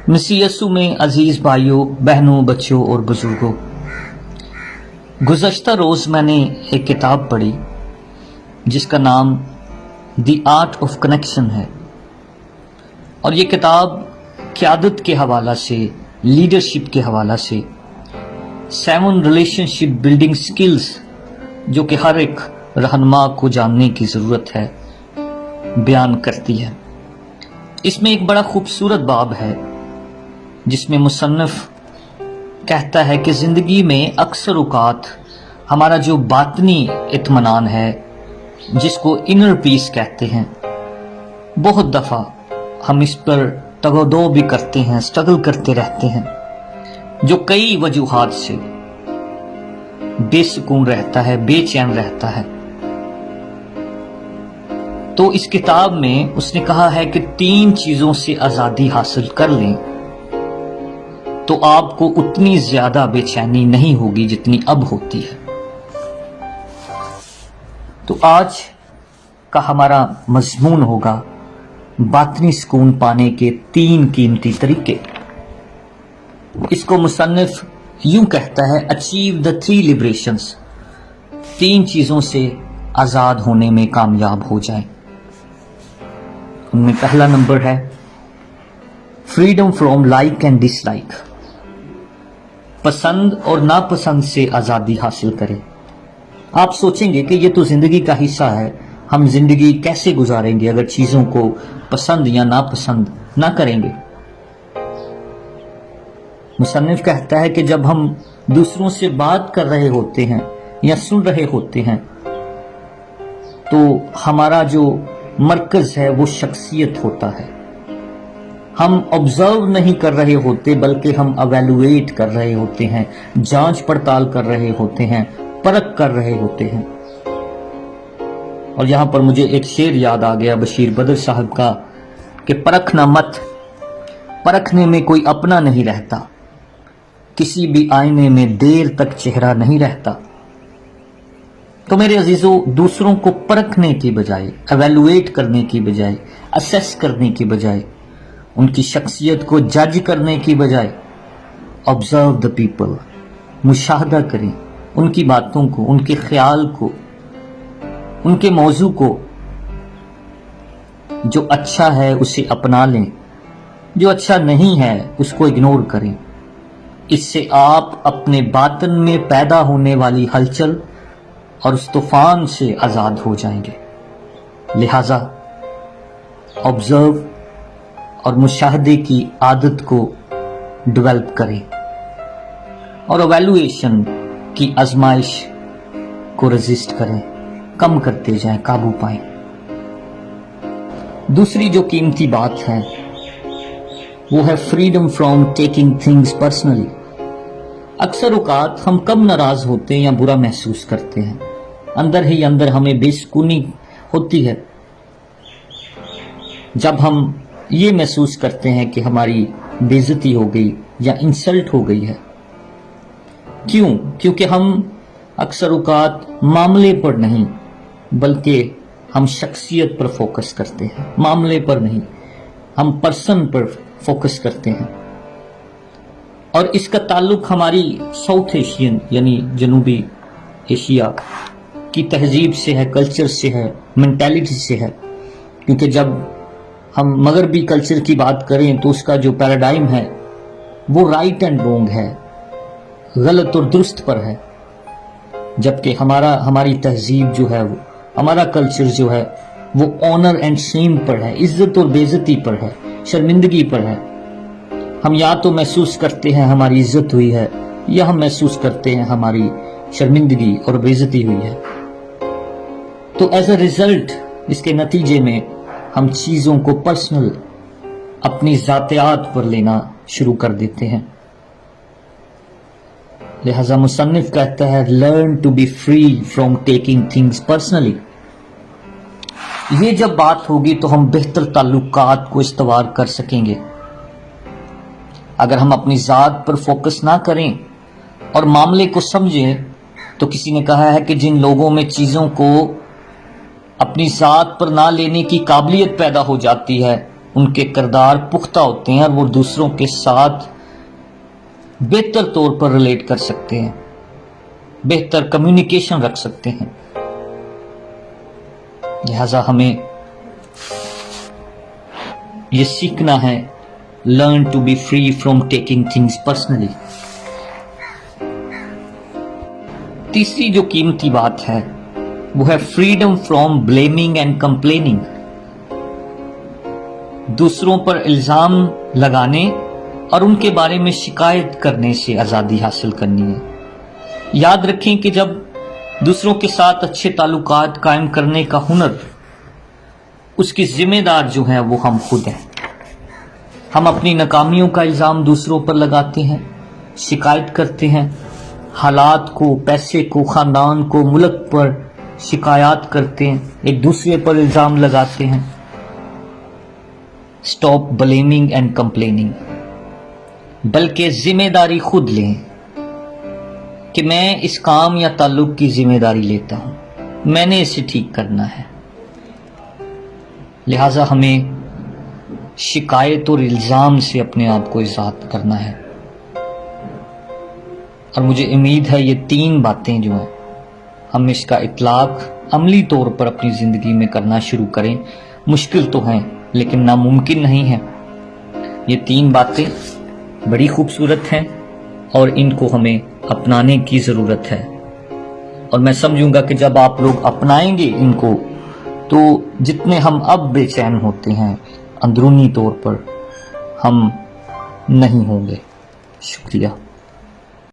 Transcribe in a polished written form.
مسیح یسوع میں عزیز بھائیوں، بہنوں، بچوں اور بزرگوں، گزشتہ روز میں نے ایک کتاب پڑھی جس کا نام دی آرٹ آف کنیکشن ہے، اور یہ کتاب قیادت کے حوالہ سے، لیڈرشپ کے حوالہ سے 7 ریلیشن شپ بلڈنگ سکلز جو کہ ہر ایک رہنما کو جاننے کی ضرورت ہے بیان کرتی ہے۔ اس میں ایک بڑا خوبصورت باب ہے جس میں مصنف کہتا ہے کہ زندگی میں اکثر اوقات ہمارا جو باطنی اطمینان ہے، جس کو انر پیس کہتے ہیں، بہت دفعہ ہم اس پر تگ و دو بھی کرتے ہیں، سٹرگل کرتے رہتے ہیں، جو کئی وجوہات سے بے سکون رہتا ہے، بے چین رہتا ہے۔ تو اس کتاب میں اس نے کہا ہے کہ 3 چیزوں سے آزادی حاصل کر لیں تو آپ کو اتنی زیادہ بے چینی نہیں ہوگی جتنی اب ہوتی ہے۔ تو آج کا ہمارا مضمون ہوگا باطنی سکون پانے کے 3 قیمتی طریقے۔ اس کو مصنف یوں کہتا ہے، اچیو دا 3 liberations، 3 چیزوں سے آزاد ہونے میں کامیاب ہو جائیں۔ ان میں پہلا نمبر ہے freedom from like and dislike, پسند اور ناپسند سے آزادی حاصل کریں۔ آپ سوچیں گے کہ یہ تو زندگی کا حصہ ہے، ہم زندگی کیسے گزاریں گے اگر چیزوں کو پسند یا ناپسند نہ کریں گے؟ مصنف کہتا ہے کہ جب ہم دوسروں سے بات کر رہے ہوتے ہیں یا سن رہے ہوتے ہیں تو ہمارا جو مرکز ہے وہ شخصیت ہوتا ہے۔ ہم آبزرو نہیں کر رہے ہوتے بلکہ ہم ایویلویٹ کر رہے ہوتے ہیں، جانچ پڑتال کر رہے ہوتے ہیں، پرکھ کر رہے ہوتے ہیں۔ اور یہاں پر مجھے ایک شعر یاد آ گیا بشیر بدر صاحب کا کہ پرکھنا مت، پرکھنے میں کوئی اپنا نہیں رہتا، کسی بھی آئینے میں دیر تک چہرہ نہیں رہتا۔ تو میرے عزیزوں، دوسروں کو پرکھنے کی بجائے، ایویلویٹ کرنے کی بجائے، اسیس کرنے کی بجائے، ان کی شخصیت کو جج کرنے کی بجائے، آبزرو دا پیپل، مشاہدہ کریں ان کی باتوں کو، ان کے خیال کو، ان کے موضوع کو۔ جو اچھا ہے اسے اپنا لیں، جو اچھا نہیں ہے اس کو اگنور کریں۔ اس سے آپ اپنے باطن میں پیدا ہونے والی ہلچل اور اس طوفان سے آزاد ہو جائیں گے۔ لہذا آبزرو اور مشاہدے کی عادت کو ڈیولپ کریں اور ایویلویشن کی آزمائش کو ریزسٹ کریں، کم کرتے جائیں، قابو پائیں۔ دوسری جو قیمتی بات ہے وہ ہے freedom from taking things personally. اکثر اوقات ہم کب ناراض ہوتے ہیں یا برا محسوس کرتے ہیں؟ اندر ہی اندر ہمیں بے سکونی ہوتی ہے جب ہم یہ محسوس کرتے ہیں کہ ہماری بے عزتی ہو گئی یا انسلٹ ہو گئی ہے۔ کیوں؟ کیونکہ ہم اکثر اوقات معاملے پر نہیں بلکہ ہم شخصیت پر فوکس کرتے ہیں، معاملے پر نہیں، ہم پرسن پر فوکس کرتے ہیں۔ اور اس کا تعلق ہماری ساؤتھ ایشین یعنی جنوبی ایشیا کی تہذیب سے ہے، کلچر سے ہے، مینٹیلٹی سے ہے۔ کیونکہ جب ہم مغربی کلچر کی بات کریں تو اس کا جو پیراڈائم ہے وہ رائٹ اینڈ رونگ ہے، غلط اور درست پر ہے، جبکہ ہماری تہذیب جو ہے، ہمارا کلچر جو ہے وہ آنر اینڈ شیم پر ہے، عزت اور بے عزتی پر ہے، شرمندگی پر ہے۔ ہم یا تو محسوس کرتے ہیں ہماری عزت ہوئی ہے یا ہم محسوس کرتے ہیں ہماری شرمندگی اور بے عزتی ہوئی ہے۔ تو ایز اے ریزلٹ، اس کے نتیجے میں ہم چیزوں کو پرسنل، اپنی ذاتیات پر لینا شروع کر دیتے ہیں۔ لہذا مصنف کہتا ہے learn to be free from taking things personally. یہ جب بات ہوگی تو ہم بہتر تعلقات کو استوار کر سکیں گے۔ اگر ہم اپنی ذات پر فوکس نہ کریں اور معاملے کو سمجھیں تو کسی نے کہا ہے کہ جن لوگوں میں چیزوں کو اپنی ذات پر نہ لینے کی قابلیت پیدا ہو جاتی ہے ان کے کردار پختہ ہوتے ہیں اور وہ دوسروں کے ساتھ بہتر طور پر ریلیٹ کر سکتے ہیں، بہتر کمیونیکیشن رکھ سکتے ہیں۔ لہذا ہمیں یہ سیکھنا ہے، learn to be free from taking things personally. تیسری جو قیمتی بات ہے وہ ہے freedom from blaming and complaining. دوسروں پر الزام لگانے اور ان کے بارے میں شکایت کرنے سے آزادی حاصل کرنی ہے۔ یاد رکھیں کہ جب دوسروں کے ساتھ اچھے تعلقات قائم کرنے کا ہنر، اس کی ذمہ دار جو ہے وہ ہم خود ہیں۔ ہم اپنی ناکامیوں کا الزام دوسروں پر لگاتے ہیں، شکایت کرتے ہیں، حالات کو، پیسے کو، خاندان کو، ملک پر شکایات کرتے ہیں، ایک دوسرے پر الزام لگاتے ہیں۔ اسٹاپ بلیمنگ اینڈ کمپلیننگ، بلکہ ذمہ داری خود لیں کہ میں اس کام یا تعلق کی ذمہ داری لیتا ہوں، میں نے اسے ٹھیک کرنا ہے۔ لہٰذا ہمیں شکایت اور الزام سے اپنے آپ کو آزاد کرنا ہے، اور مجھے امید ہے یہ 3 باتیں جو ہیں ہم اس کا اطلاق عملی طور پر اپنی زندگی میں کرنا شروع کریں۔ مشکل تو ہیں لیکن ناممکن نہیں ہے۔ یہ 3 باتیں بڑی خوبصورت ہیں اور ان کو ہمیں اپنانے کی ضرورت ہے، اور میں سمجھوں گا کہ جب آپ لوگ اپنائیں گے ان کو تو جتنے ہم اب بے چین ہوتے ہیں اندرونی طور پر، ہم نہیں ہوں گے۔ شکریہ۔